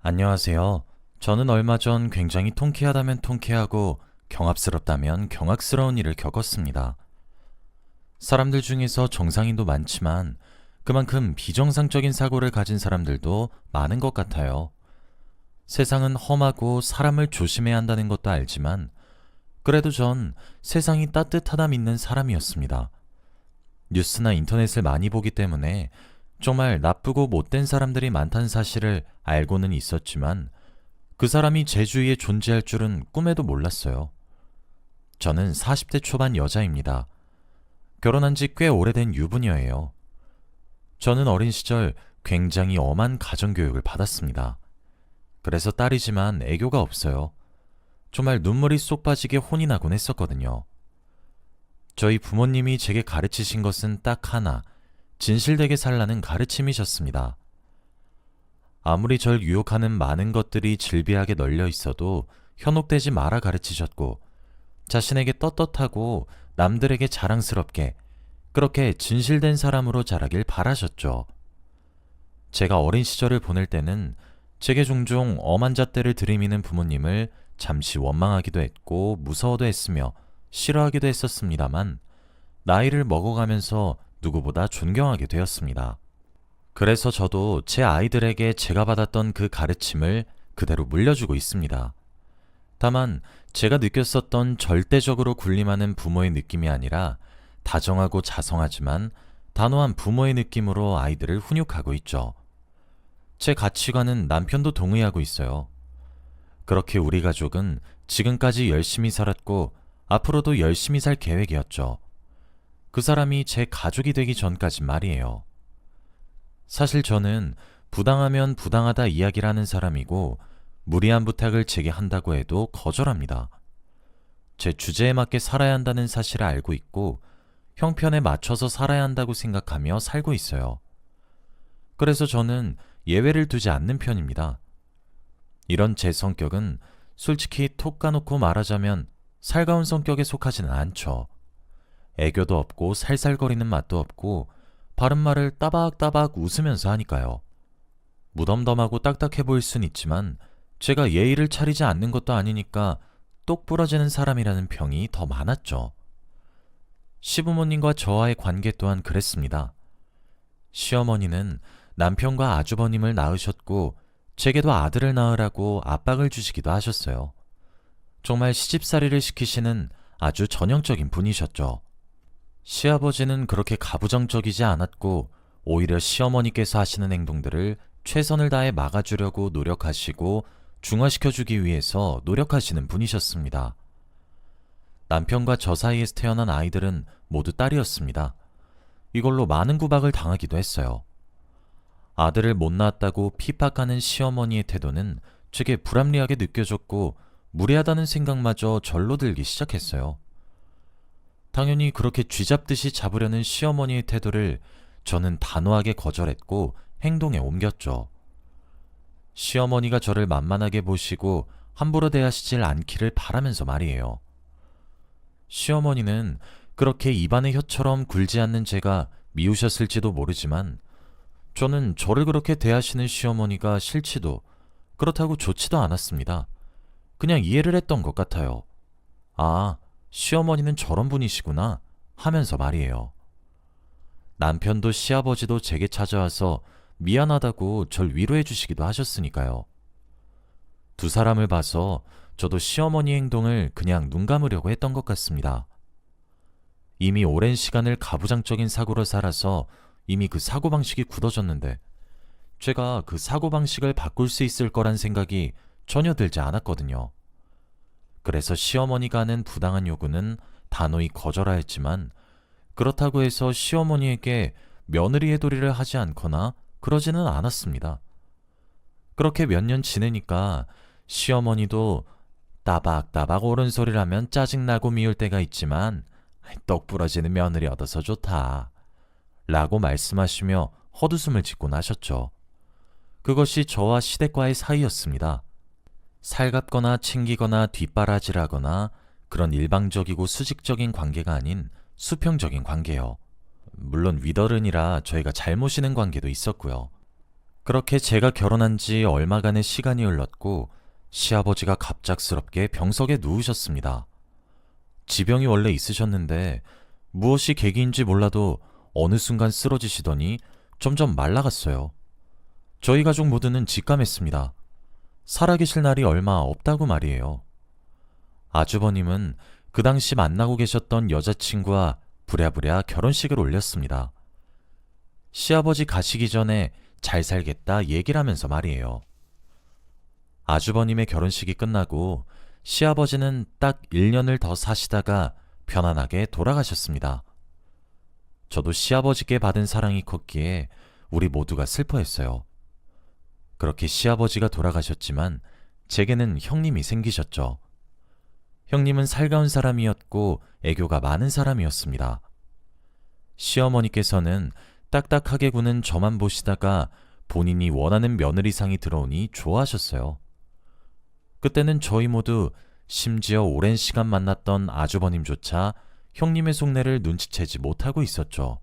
안녕하세요. 저는 얼마 전 굉장히 통쾌하다면 통쾌하고 경압스럽다면 경악스러운 일을 겪었습니다. 사람들 중에서 정상인도 많지만 그만큼 비정상적인 사고를 가진 사람들도 많은 것 같아요. 세상은 험하고 사람을 조심해야 한다는 것도 알지만 그래도 전 세상이 따뜻하다 믿는 사람이었습니다. 뉴스나 인터넷을 많이 보기 때문에 정말 나쁘고 못된 사람들이 많다는 사실을 알고는 있었지만 그 사람이 제 주위에 존재할 줄은 꿈에도 몰랐어요. 저는 40대 초반 여자입니다. 결혼한 지 꽤 오래된 유부녀예요. 저는 어린 시절 굉장히 엄한 가정교육을 받았습니다. 그래서 딸이지만 애교가 없어요. 정말 눈물이 쏙 빠지게 혼이 나곤 했었거든요. 저희 부모님이 제게 가르치신 것은 딱 하나, 진실되게 살라는 가르침이셨습니다. 아무리 절 유혹하는 많은 것들이 질비하게 널려 있어도 현혹되지 마라 가르치셨고, 자신에게 떳떳하고 남들에게 자랑스럽게 그렇게 진실된 사람으로 자라길 바라셨죠. 제가 어린 시절을 보낼 때는 제게 종종 엄한 잣대를 들이미는 부모님을 잠시 원망하기도 했고 무서워도 했으며 싫어하기도 했었습니다만 나이를 먹어가면서 누구보다 존경하게 되었습니다. 그래서 저도 제 아이들에게 제가 받았던 그 가르침을 그대로 물려주고 있습니다. 다만 제가 느꼈었던 절대적으로 군림하는 부모의 느낌이 아니라 다정하고 자성하지만 단호한 부모의 느낌으로 아이들을 훈육하고 있죠. 제 가치관은 남편도 동의하고 있어요. 그렇게 우리 가족은 지금까지 열심히 살았고 앞으로도 열심히 살 계획이었죠. 그 사람이 제 가족이 되기 전까지 말이에요. 사실 저는 부당하면 부당하다 이야기를 하는 사람이고 무리한 부탁을 제게 한다고 해도 거절합니다. 제 주제에 맞게 살아야 한다는 사실을 알고 있고 형편에 맞춰서 살아야 한다고 생각하며 살고 있어요. 그래서 저는 예외를 두지 않는 편입니다. 이런 제 성격은 솔직히 톡 까놓고 말하자면 살가운 성격에 속하지는 않죠. 애교도 없고 살살거리는 맛도 없고 바른말을 따박따박 웃으면서 하니까요. 무덤덤하고 딱딱해 보일 순 있지만 제가 예의를 차리지 않는 것도 아니니까 똑 부러지는 사람이라는 평이 더 많았죠. 시부모님과 저와의 관계 또한 그랬습니다. 시어머니는 남편과 아주버님을 낳으셨고 제게도 아들을 낳으라고 압박을 주시기도 하셨어요. 정말 시집살이를 시키시는 아주 전형적인 분이셨죠. 시아버지는 그렇게 가부장적이지 않았고 오히려 시어머니께서 하시는 행동들을 최선을 다해 막아주려고 노력하시고 중화시켜주기 위해서 노력하시는 분이셨습니다. 남편과 저 사이에서 태어난 아이들은 모두 딸이었습니다. 이걸로 많은 구박을 당하기도 했어요. 아들을 못 낳았다고 핍박하는 시어머니의 태도는 제게 불합리하게 느껴졌고 무례하다는 생각마저 절로 들기 시작했어요. 당연히 그렇게 쥐잡듯이 잡으려는 시어머니의 태도를 저는 단호하게 거절했고 행동에 옮겼죠. 시어머니가 저를 만만하게 보시고 함부로 대하시질 않기를 바라면서 말이에요. 시어머니는 그렇게 입안의 혀처럼 굴지 않는 제가 미우셨을지도 모르지만 저는 저를 그렇게 대하시는 시어머니가 싫지도 그렇다고 좋지도 않았습니다. 그냥 이해를 했던 것 같아요. 아, 시어머니는 저런 분이시구나 하면서 말이에요. 남편도 시아버지도 제게 찾아와서 미안하다고 절 위로해 주시기도 하셨으니까요. 두 사람을 봐서 저도 시어머니 행동을 그냥 눈 감으려고 했던 것 같습니다. 이미 오랜 시간을 가부장적인 사고로 살아서 이미 그 사고방식이 굳어졌는데 제가 그 사고방식을 바꿀 수 있을 거란 생각이 전혀 들지 않았거든요. 그래서 시어머니가 하는 부당한 요구는 단호히 거절하였지만 그렇다고 해서 시어머니에게 며느리의 도리를 하지 않거나 그러지는 않았습니다. 그렇게 몇 년 지내니까 시어머니도 따박따박 옳은 소리를 하면 짜증나고 미울 때가 있지만 똑 부러지는 며느리 얻어서 좋다 라고 말씀하시며 헛웃음을 짓곤 하셨죠. 그것이 저와 시댁과의 사이였습니다. 살갑거나 챙기거나 뒷바라지라거나 그런 일방적이고 수직적인 관계가 아닌 수평적인 관계요. 물론 윗어른이라 저희가 잘 모시는 관계도 있었고요. 그렇게 제가 결혼한 지 얼마간의 시간이 흘렀고 시아버지가 갑작스럽게 병석에 누우셨습니다. 지병이 원래 있으셨는데 무엇이 계기인지 몰라도 어느 순간 쓰러지시더니 점점 말라갔어요. 저희 가족 모두는 직감했습니다. 살아계실 날이 얼마 없다고 말이에요. 아주버님은 그 당시 만나고 계셨던 여자친구와 부랴부랴 결혼식을 올렸습니다. 시아버지 가시기 전에 잘 살겠다 얘기를 하면서 말이에요. 아주버님의 결혼식이 끝나고 시아버지는 딱 1년을 더 사시다가 편안하게 돌아가셨습니다. 저도 시아버지께 받은 사랑이 컸기에 우리 모두가 슬퍼했어요. 그렇게 시아버지가 돌아가셨지만 제게는 형님이 생기셨죠. 형님은 살가운 사람이었고 애교가 많은 사람이었습니다. 시어머니께서는 딱딱하게 구는 저만 보시다가 본인이 원하는 며느리상이 들어오니 좋아하셨어요. 그때는 저희 모두 심지어 오랜 시간 만났던 아주버님조차 형님의 속내를 눈치채지 못하고 있었죠.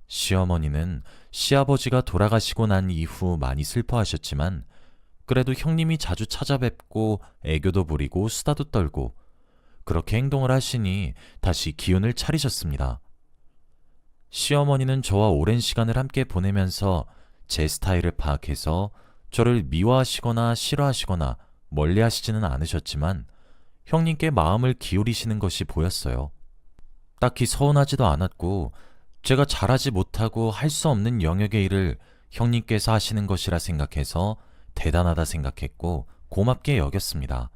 시어머니는 시아버지가 돌아가시고 난 이후 많이 슬퍼하셨지만 그래도 형님이 자주 찾아뵙고 애교도 부리고 수다도 떨고 그렇게 행동을 하시니 다시 기운을 차리셨습니다. 시어머니는 저와 오랜 시간을 함께 보내면서 제 스타일을 파악해서 저를 미워하시거나 싫어하시거나 멀리하시지는 않으셨지만 형님께 마음을 기울이시는 것이 보였어요. 딱히 서운하지도 않았고 제가 잘하지 못하고 할 수 없는 영역의 일을 형님께서 하시는 것이라 생각해서 대단하다 생각했고 고맙게 여겼습니다.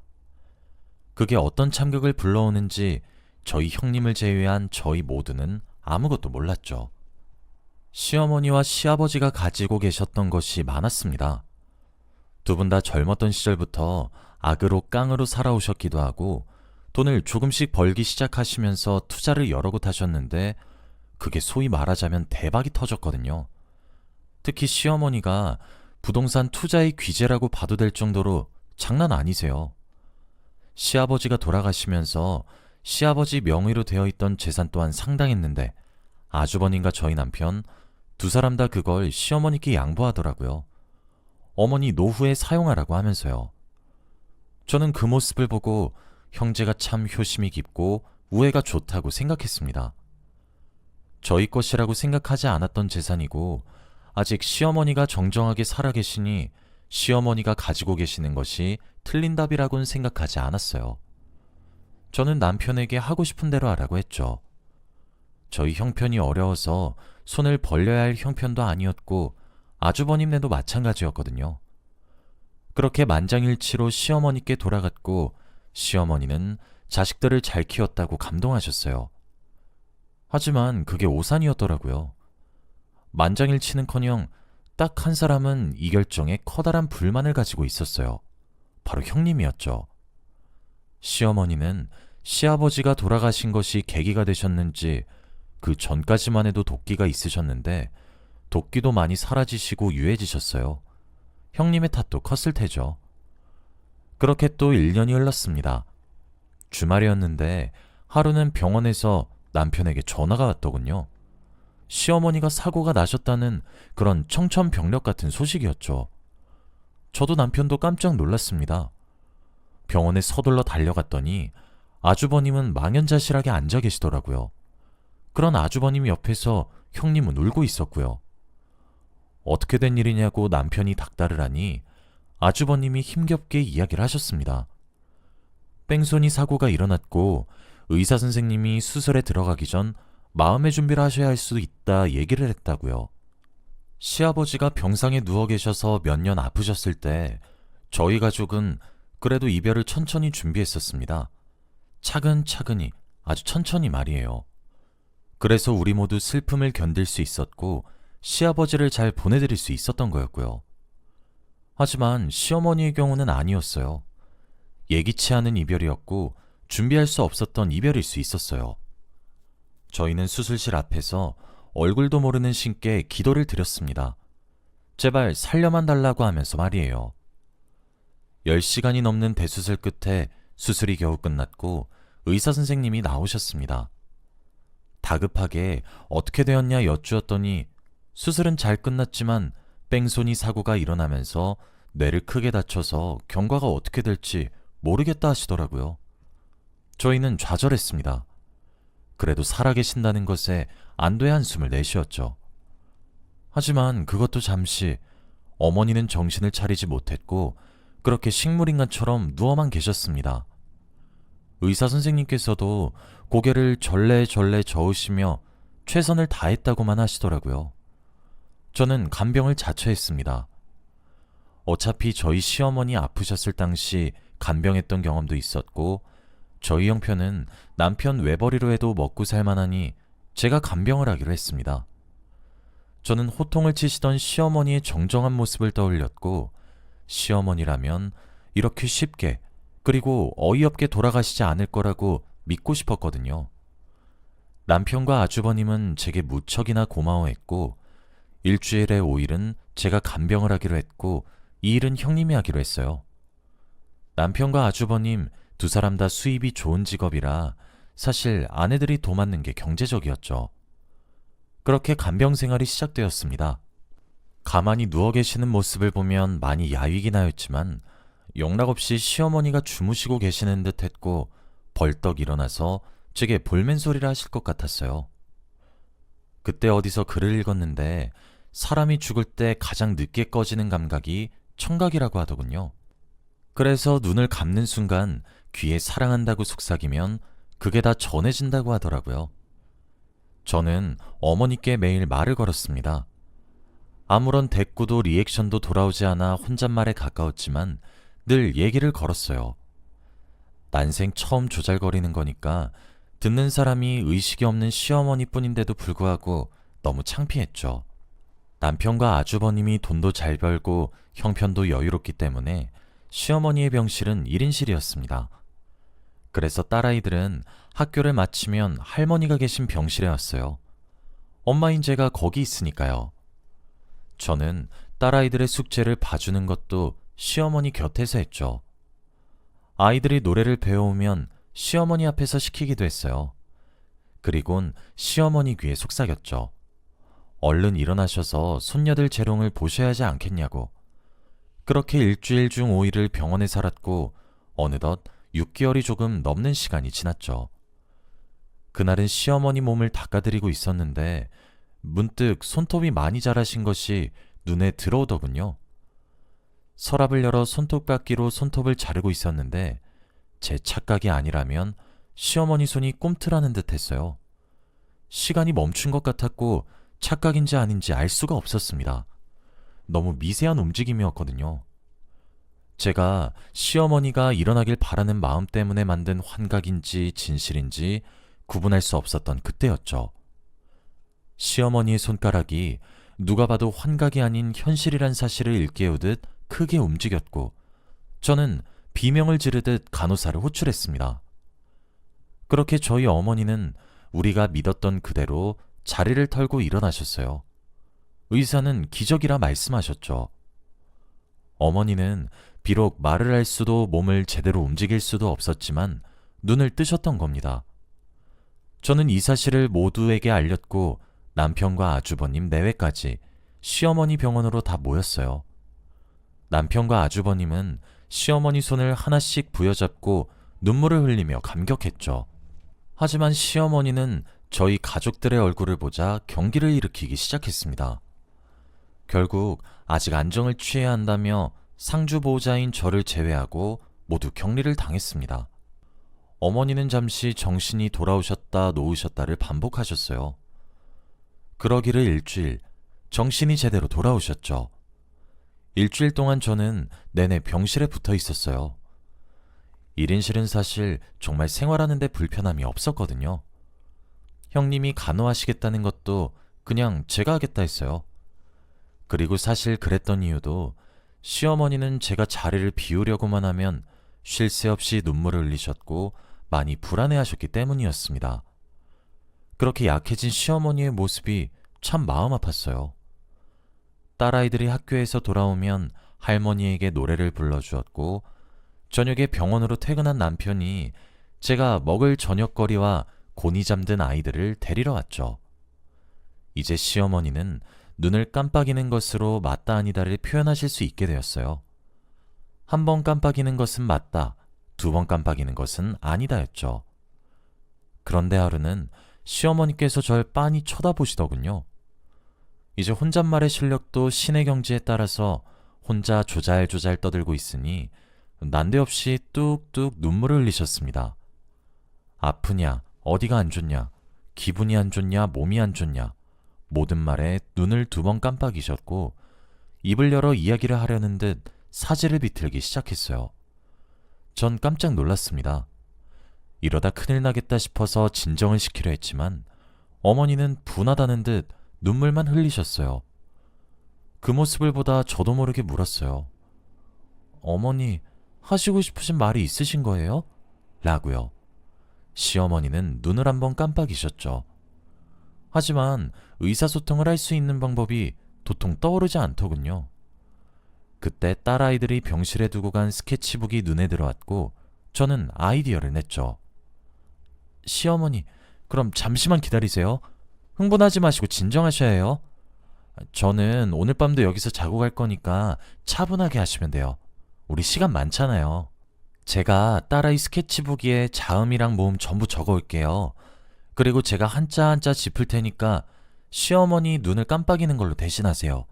그게 어떤 참격을 불러오는지 저희 형님을 제외한 저희 모두는 아무것도 몰랐죠. 시어머니와 시아버지가 가지고 계셨던 것이 많았습니다. 두 분 다 젊었던 시절부터 악으로 깡으로 살아오셨기도 하고 돈을 조금씩 벌기 시작하시면서 투자를 여러 곳 하셨는데 그게 소위 말하자면 대박이 터졌거든요. 특히 시어머니가 부동산 투자의 귀재라고 봐도 될 정도로 장난 아니세요. 시아버지가 돌아가시면서 시아버지 명의로 되어 있던 재산 또한 상당했는데 아주버님과 저희 남편 두 사람 다 그걸 시어머니께 양보하더라고요. 어머니 노후에 사용하라고 하면서요. 저는 그 모습을 보고 형제가 참 효심이 깊고 우애가 좋다고 생각했습니다. 저희 것이라고 생각하지 않았던 재산이고 아직 시어머니가 정정하게 살아계시니 시어머니가 가지고 계시는 것이 틀린 답이라고는 생각하지 않았어요. 저는 남편에게 하고 싶은 대로 하라고 했죠. 저희 형편이 어려워서 손을 벌려야 할 형편도 아니었고 아주버님네도 마찬가지였거든요. 그렇게 만장일치로 시어머니께 돌아갔고 시어머니는 자식들을 잘 키웠다고 감동하셨어요. 하지만 그게 오산이었더라고요. 만장일치는커녕 딱 한 사람은 이 결정에 커다란 불만을 가지고 있었어요. 바로 형님이었죠. 시어머니는 시아버지가 돌아가신 것이 계기가 되셨는지 그 전까지만 해도 도끼가 있으셨는데 도끼도 많이 사라지시고 유해지셨어요. 형님의 탓도 컸을 테죠. 그렇게 또 1년이 흘렀습니다. 주말이었는데 하루는 병원에서 남편에게 전화가 왔더군요. 시어머니가 사고가 나셨다는 그런 청천벽력 같은 소식이었죠. 저도 남편도 깜짝 놀랐습니다. 병원에 서둘러 달려갔더니 아주버님은 망연자실하게 앉아 계시더라고요. 그런 아주버님 옆에서 형님은 울고 있었고요. 어떻게 된 일이냐고 남편이 닥달을 하니 아주버님이 힘겹게 이야기를 하셨습니다. 뺑소니 사고가 일어났고 의사 선생님이 수술에 들어가기 전 마음의 준비를 하셔야 할 수도 있다 얘기를 했다고요. 시아버지가 병상에 누워 계셔서 몇 년 아프셨을 때 저희 가족은 그래도 이별을 천천히 준비했었습니다. 차근차근히 아주 천천히 말이에요. 그래서 우리 모두 슬픔을 견딜 수 있었고 시아버지를 잘 보내드릴 수 있었던 거였고요. 하지만 시어머니의 경우는 아니었어요. 예기치 않은 이별이었고 준비할 수 없었던 이별일 수 있었어요. 저희는 수술실 앞에서 얼굴도 모르는 신께 기도를 드렸습니다. 제발 살려만 달라고 하면서 말이에요. 10시간이 넘는 대수술 끝에 수술이 겨우 끝났고 의사 선생님이 나오셨습니다. 다급하게 어떻게 되었냐 여쭈었더니 수술은 잘 끝났지만 뺑소니 사고가 일어나면서 뇌를 크게 다쳐서 경과가 어떻게 될지 모르겠다 하시더라고요. 저희는 좌절했습니다. 그래도 살아계신다는 것에 안도의 한숨을 내쉬었죠. 하지만 그것도 잠시. 어머니는 정신을 차리지 못했고 그렇게 식물인간처럼 누워만 계셨습니다. 의사 선생님께서도 고개를 절레절레 저으시며 최선을 다했다고만 하시더라고요. 저는 간병을 자처했습니다. 어차피 저희 시어머니 아프셨을 당시 간병했던 경험도 있었고 저희 형편은 남편 외벌이로 해도 먹고 살만하니 제가 간병을 하기로 했습니다. 저는 호통을 치시던 시어머니의 정정한 모습을 떠올렸고 시어머니라면 이렇게 쉽게 그리고 어이없게 돌아가시지 않을 거라고 믿고 싶었거든요. 남편과 아주버님은 제게 무척이나 고마워했고 일주일에 5일은 제가 간병을 하기로 했고 2일은 형님이 하기로 했어요. 남편과 아주버님 두 사람 다 수입이 좋은 직업이라 사실 아내들이 도맡는 게 경제적이었죠. 그렇게 간병 생활이 시작되었습니다. 가만히 누워 계시는 모습을 보면 많이 야위긴 하였지만 영락없이 시어머니가 주무시고 계시는 듯 했고 벌떡 일어나서 제게 볼멘소리를 하실 것 같았어요. 그때 어디서 글을 읽었는데 사람이 죽을 때 가장 늦게 꺼지는 감각이 청각이라고 하더군요. 그래서 눈을 감는 순간 귀에 사랑한다고 속삭이면 그게 다 전해진다고 하더라고요. 저는 어머니께 매일 말을 걸었습니다. 아무런 대꾸도 리액션도 돌아오지 않아 혼잣말에 가까웠지만 늘 얘기를 걸었어요. 난생 처음 조잘거리는 거니까 듣는 사람이 의식이 없는 시어머니뿐인데도 불구하고 너무 창피했죠. 남편과 아주버님이 돈도 잘 벌고 형편도 여유롭기 때문에 시어머니의 병실은 1인실이었습니다. 그래서 딸아이들은 학교를 마치면 할머니가 계신 병실에 왔어요. 엄마인 제가 거기 있으니까요. 저는 딸아이들의 숙제를 봐주는 것도 시어머니 곁에서 했죠. 아이들이 노래를 배워오면 시어머니 앞에서 시키기도 했어요. 그리곤 시어머니 귀에 속삭였죠. 얼른 일어나셔서 손녀들 재롱을 보셔야 하지 않겠냐고. 그렇게 일주일 중 5일을 병원에 살았고 어느덧 6개월이 조금 넘는 시간이 지났죠. 그날은 시어머니 몸을 닦아드리고 있었는데 문득 손톱이 많이 자라신 것이 눈에 들어오더군요. 서랍을 열어 손톱깎이로 손톱을 자르고 있었는데 제 착각이 아니라면 시어머니 손이 꿈틀하는 듯 했어요. 시간이 멈춘 것 같았고 착각인지 아닌지 알 수가 없었습니다. 너무 미세한 움직임이었거든요. 제가 시어머니가 일어나길 바라는 마음 때문에 만든 환각인지 진실인지 구분할 수 없었던 그때였죠. 시어머니의 손가락이 누가 봐도 환각이 아닌 현실이란 사실을 일깨우듯 크게 움직였고 저는 비명을 지르듯 간호사를 호출했습니다. 그렇게 저희 어머니는 우리가 믿었던 그대로 자리를 털고 일어나셨어요. 의사는 기적이라 말씀하셨죠. 어머니는 비록 말을 할 수도 몸을 제대로 움직일 수도 없었지만 눈을 뜨셨던 겁니다. 저는 이 사실을 모두에게 알렸고 남편과 아주버님 내외까지 시어머니 병원으로 다 모였어요. 남편과 아주버님은 시어머니 손을 하나씩 부여잡고 눈물을 흘리며 감격했죠. 하지만 시어머니는 저희 가족들의 얼굴을 보자 경기를 일으키기 시작했습니다. 결국 아직 안정을 취해야 한다며 상주 보호자인 저를 제외하고 모두 격리를 당했습니다. 어머니는 잠시 정신이 돌아오셨다 놓으셨다를 반복하셨어요. 그러기를 일주일, 정신이 제대로 돌아오셨죠. 일주일 동안 저는 내내 병실에 붙어 있었어요. 1인실은 사실 정말 생활하는 데 불편함이 없었거든요. 형님이 간호하시겠다는 것도 그냥 제가 하겠다 했어요. 그리고 사실 그랬던 이유도 시어머니는 제가 자리를 비우려고만 하면 쉴 새 없이 눈물을 흘리셨고 많이 불안해하셨기 때문이었습니다. 그렇게 약해진 시어머니의 모습이 참 마음 아팠어요. 딸아이들이 학교에서 돌아오면 할머니에게 노래를 불러주었고 저녁에 병원으로 퇴근한 남편이 제가 먹을 저녁거리와 곤히 잠든 아이들을 데리러 왔죠. 이제 시어머니는 눈을 깜빡이는 것으로 맞다 아니다를 표현하실 수 있게 되었어요. 한 번 깜빡이는 것은 맞다, 두 번 깜빡이는 것은 아니다였죠. 그런데 하루는 시어머니께서 절 빤히 쳐다보시더군요. 이제 혼잣말의 실력도 신의 경지에 따라서 혼자 조잘조잘 떠들고 있으니 난데없이 뚝뚝 눈물을 흘리셨습니다. 아프냐, 어디가 안 좋냐, 기분이 안 좋냐, 몸이 안 좋냐, 모든 말에 눈을 두 번 깜빡이셨고 입을 열어 이야기를 하려는 듯 사지를 비틀기 시작했어요. 전 깜짝 놀랐습니다. 이러다 큰일 나겠다 싶어서 진정을 시키려 했지만 어머니는 분하다는 듯 눈물만 흘리셨어요. 그 모습을 보다 저도 모르게 물었어요. 어머니, 하시고 싶으신 말이 있으신 거예요? 라고요. 시어머니는 눈을 한번 깜빡이셨죠. 하지만 의사소통을 할 수 있는 방법이 도통 떠오르지 않더군요. 그때 딸아이들이 병실에 두고 간 스케치북이 눈에 들어왔고 저는 아이디어를 냈죠. 시어머니, 그럼 잠시만 기다리세요. 흥분하지 마시고 진정하셔야 해요. 저는 오늘 밤도 여기서 자고 갈 거니까 차분하게 하시면 돼요. 우리 시간 많잖아요. 제가 딸아이 스케치북에 자음이랑 모음 전부 적어 올게요. 그리고 제가 한자 한자 짚을 테니까 시어머니 눈을 깜빡이는 걸로 대신하세요.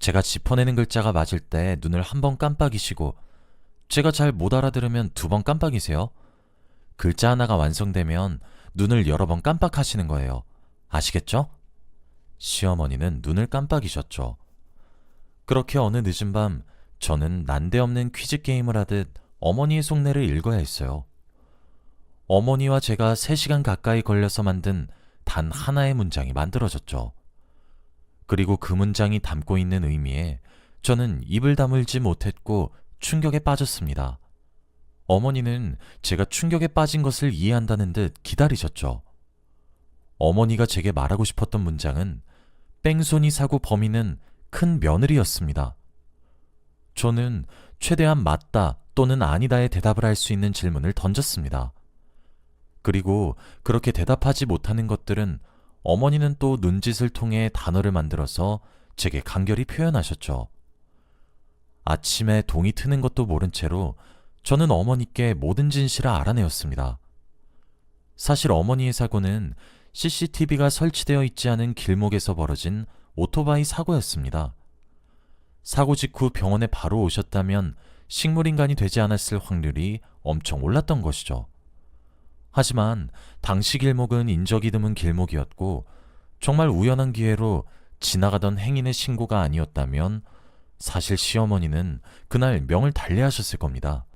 제가 짚어내는 글자가 맞을 때 눈을 한 번 깜빡이시고 제가 잘 못 알아들으면 두 번 깜빡이세요. 글자 하나가 완성되면 눈을 여러 번 깜빡하시는 거예요. 아시겠죠? 시어머니는 눈을 깜빡이셨죠. 그렇게 어느 늦은 밤 저는 난데없는 퀴즈 게임을 하듯 어머니의 속내를 읽어야 했어요. 어머니와 제가 3시간 가까이 걸려서 만든 단 하나의 문장이 만들어졌죠. 그리고 그 문장이 담고 있는 의미에 저는 입을 다물지 못했고 충격에 빠졌습니다. 어머니는 제가 충격에 빠진 것을 이해한다는 듯 기다리셨죠. 어머니가 제게 말하고 싶었던 문장은 뺑소니 사고 범인은 큰 며느리였습니다. 저는 최대한 맞다 또는 아니다의 대답을 할 수 있는 질문을 던졌습니다. 그리고 그렇게 대답하지 못하는 것들은 어머니는 또 눈짓을 통해 단어를 만들어서 제게 간결히 표현하셨죠. 아침에 동이 트는 것도 모른 채로 저는 어머니께 모든 진실을 알아내었습니다. 사실 어머니의 사고는 CCTV가 설치되어 있지 않은 길목에서 벌어진 오토바이 사고였습니다. 사고 직후 병원에 바로 오셨다면 식물인간이 되지 않았을 확률이 엄청 올랐던 것이죠. 하지만 당시 길목은 인적이 드문 길목이었고 정말 우연한 기회로 지나가던 행인의 신고가 아니었다면 사실 시어머니는 그날 명을 달리하셨을 겁니다.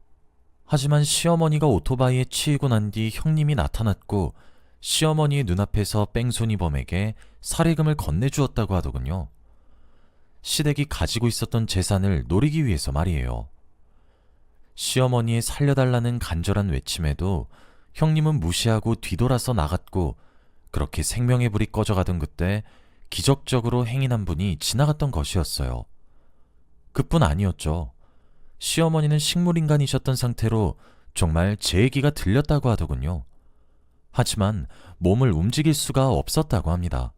하지만 시어머니가 오토바이에 치이고 난 뒤 형님이 나타났고 시어머니의 눈앞에서 뺑소니범에게 살해금을 건네주었다고 하더군요. 시댁이 가지고 있었던 재산을 노리기 위해서 말이에요. 시어머니의 살려달라는 간절한 외침에도 형님은 무시하고 뒤돌아서 나갔고 그렇게 생명의 불이 꺼져가던 그때 기적적으로 행인 한 분이 지나갔던 것이었어요. 그뿐 아니었죠. 시어머니는 식물인간이셨던 상태로 정말 제 얘기가 들렸다고 하더군요. 하지만 몸을 움직일 수가 없었다고 합니다.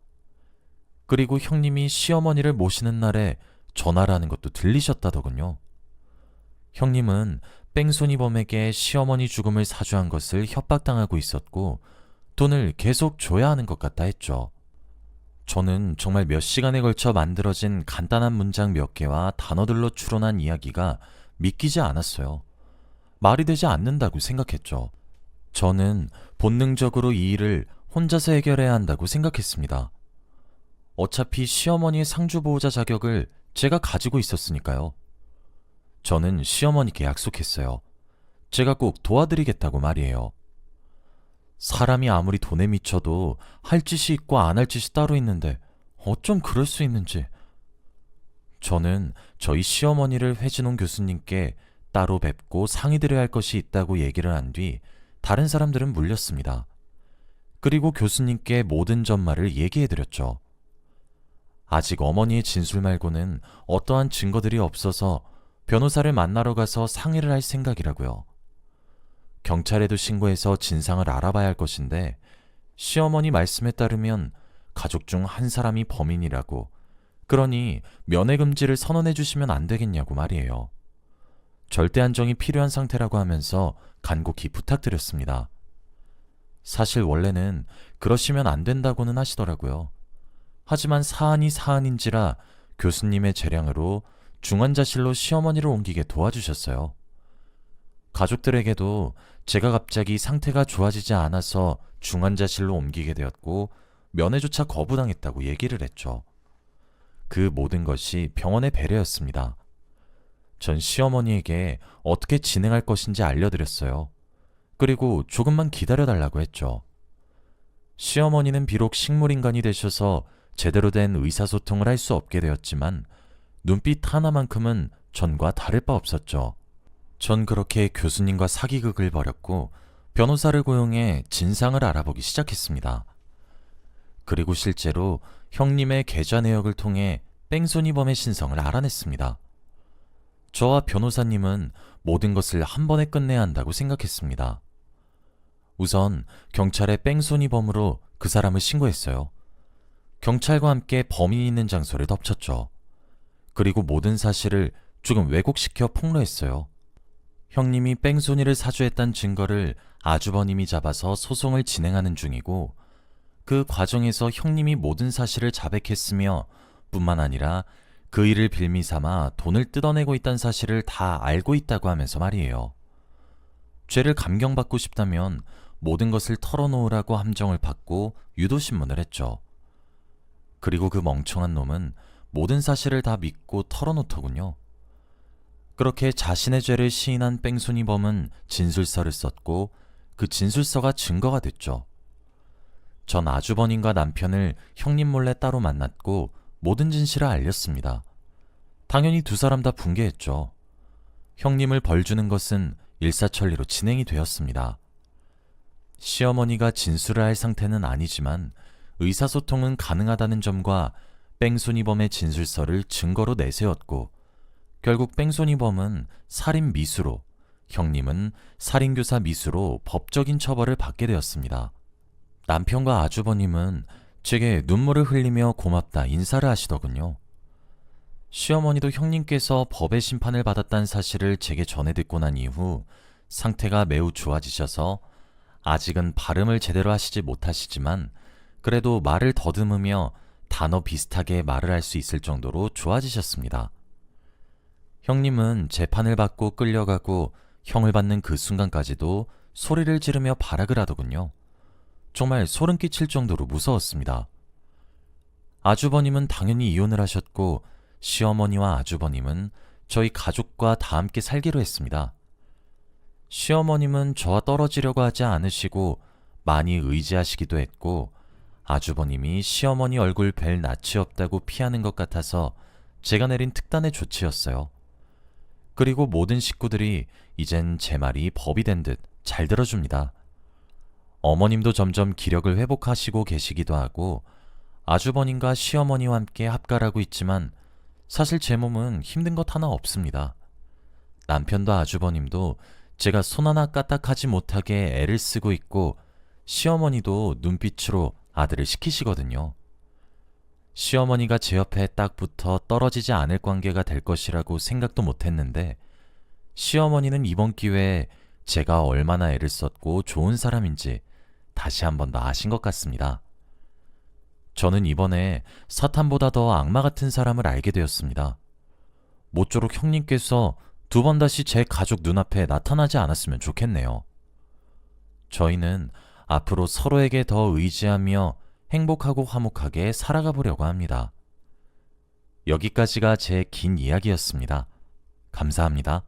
그리고 형님이 시어머니를 모시는 날에 전화를 하는 것도 들리셨다더군요. 형님은 뺑소니범에게 시어머니 죽음을 사주한 것을 협박당하고 있었고 돈을 계속 줘야 하는 것 같다 했죠. 저는 정말 몇 시간에 걸쳐 만들어진 간단한 문장 몇 개와 단어들로 추론한 이야기가 믿기지 않았어요. 말이 되지 않는다고 생각했죠. 저는 본능적으로 이 일을 혼자서 해결해야 한다고 생각했습니다. 어차피 시어머니의 상주보호자 자격을 제가 가지고 있었으니까요. 저는 시어머니께 약속했어요. 제가 꼭 도와드리겠다고 말이에요. 사람이 아무리 돈에 미쳐도 할 짓이 있고 안 할 짓이 따로 있는데 어쩜 그럴 수 있는지. 저는 저희 시어머니를 회진홍 교수님께 따로 뵙고 상의드려야 할 것이 있다고 얘기를 한 뒤 다른 사람들은 물렸습니다. 그리고 교수님께 모든 전말을 얘기해드렸죠. 아직 어머니의 진술 말고는 어떠한 증거들이 없어서 변호사를 만나러 가서 상의를 할 생각이라고요. 경찰에도 신고해서 진상을 알아봐야 할 것인데 시어머니 말씀에 따르면 가족 중 한 사람이 범인이라고 그러니 면회 금지를 선언해 주시면 안 되겠냐고 말이에요. 절대 안정이 필요한 상태라고 하면서 간곡히 부탁드렸습니다. 사실 원래는 그러시면 안 된다고는 하시더라고요. 하지만 사안이 사안인지라 교수님의 재량으로 중환자실로 시어머니를 옮기게 도와주셨어요. 가족들에게도 제가 갑자기 상태가 좋아지지 않아서 중환자실로 옮기게 되었고 면회조차 거부당했다고 얘기를 했죠. 그 모든 것이 병원의 배려였습니다. 전 시어머니에게 어떻게 진행할 것인지 알려드렸어요. 그리고 조금만 기다려달라고 했죠. 시어머니는 비록 식물인간이 되셔서 제대로 된 의사소통을 할 수 없게 되었지만 눈빛 하나만큼은 전과 다를 바 없었죠. 전 그렇게 교수님과 사기극을 벌였고 변호사를 고용해 진상을 알아보기 시작했습니다. 그리고 실제로 형님의 계좌 내역을 통해 뺑소니범의 신성을 알아냈습니다. 저와 변호사님은 모든 것을 한 번에 끝내야 한다고 생각했습니다. 우선 경찰에 뺑소니범으로 그 사람을 신고했어요. 경찰과 함께 범인이 있는 장소를 덮쳤죠. 그리고 모든 사실을 조금 왜곡시켜 폭로했어요. 형님이 뺑소니를 사주했다는 증거를 아주버님이 잡아서 소송을 진행하는 중이고 그 과정에서 형님이 모든 사실을 자백했으며 뿐만 아니라 그 일을 빌미삼아 돈을 뜯어내고 있다는 사실을 다 알고 있다고 하면서 말이에요. 죄를 감경받고 싶다면 모든 것을 털어놓으라고 함정을 받고 유도신문을 했죠. 그리고 그 멍청한 놈은 모든 사실을 다 믿고 털어놓더군요. 그렇게 자신의 죄를 시인한 뺑소니범은 진술서를 썼고 그 진술서가 증거가 됐죠. 전 아주버님과 남편을 형님 몰래 따로 만났고 모든 진실을 알렸습니다. 당연히 두 사람 다 붕괴했죠. 형님을 벌주는 것은 일사천리로 진행이 되었습니다. 시어머니가 진술을 할 상태는 아니지만 의사소통은 가능하다는 점과 뺑소니범의 진술서를 증거로 내세웠고 결국 뺑소니범은 살인 미수로, 형님은 살인교사 미수로 법적인 처벌을 받게 되었습니다. 남편과 아주버님은 제게 눈물을 흘리며 고맙다 인사를 하시더군요. 시어머니도 형님께서 법의 심판을 받았다는 사실을 제게 전해 듣고 난 이후 상태가 매우 좋아지셔서 아직은 발음을 제대로 하시지 못하시지만 그래도 말을 더듬으며 단어 비슷하게 말을 할 수 있을 정도로 좋아지셨습니다. 형님은 재판을 받고 끌려가고 형을 받는 그 순간까지도 소리를 지르며 발악을 하더군요. 정말 소름 끼칠 정도로 무서웠습니다. 아주버님은 당연히 이혼을 하셨고 시어머니와 아주버님은 저희 가족과 다 함께 살기로 했습니다. 시어머님은 저와 떨어지려고 하지 않으시고 많이 의지하시기도 했고 아주버님이 시어머니 얼굴 뵐 낯이 없다고 피하는 것 같아서 제가 내린 특단의 조치였어요. 그리고 모든 식구들이 이젠 제 말이 법이 된 듯 잘 들어줍니다. 어머님도 점점 기력을 회복하시고 계시기도 하고 아주버님과 시어머니와 함께 합가라고 있지만 사실 제 몸은 힘든 것 하나 없습니다. 남편도 아주버님도 제가 손 하나 까딱하지 못하게 애를 쓰고 있고 시어머니도 눈빛으로 아들을 시키시거든요. 시어머니가 제 옆에 딱 붙어 떨어지지 않을 관계가 될 것이라고 생각도 못했는데 시어머니는 이번 기회에 제가 얼마나 애를 썼고 좋은 사람인지 다시 한 번 더 아신 것 같습니다. 저는 이번에 사탄보다 더 악마 같은 사람을 알게 되었습니다. 모쪼록 형님께서 두 번 다시 제 가족 눈앞에 나타나지 않았으면 좋겠네요. 저희는 앞으로 서로에게 더 의지하며 행복하고 화목하게 살아가 보려고 합니다. 여기까지가 제 긴 이야기였습니다. 감사합니다.